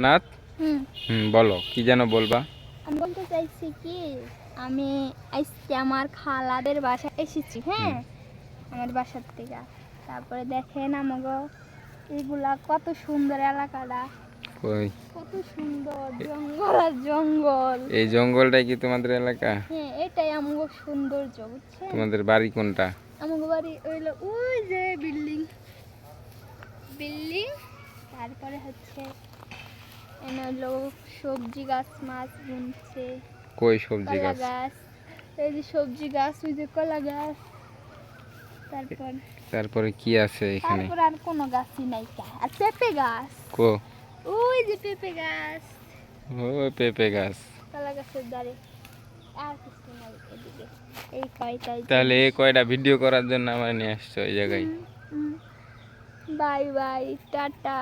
নাথ হুম বলো কি যেন বলবা। আমি বলতে চাইছি কি, আমি আজকে আমার খালাদের বাসায় এসেছি। হ্যাঁ, আমার বাসার থেকে। তারপরে দেখেন আমাগো এগুলা কত সুন্দর এলাকাটা, কই কত সুন্দর জঙ্গল আর জঙ্গল। এই জঙ্গলটাই কি তোমাদের এলাকা? হ্যাঁ, এটাই আমাগো সৌন্দর্য, বুঝছেন? তোমাদের বাড়ি কোনটা? আমাগো বাড়ি হইলো ওই যে বিল্ডিং বিল্ডিং। তারপরে হচ্ছে এনে হলো সবজি গাছ, মাছ বুনছে, কই সবজি কলা গাছ? গাছ, এই যে সবজি গাছ, ওই যে কলা গাছ। তারপর তারপরে কি আছে এখানে? তারপর আর কোনো গাছই নাই, আর পেঁপে গাছ, কো ওই যে পেঁপে গাছ, ও পেঁপে গাছ। কলা গাছের ধারে। আর কিছু নাই এদিকে, এই কয়টাই। তাহলে এই কয়টা ভিডিও করার জন্য আমার নিয়ে আসছো এই জায়গায়? Bye bye, tata.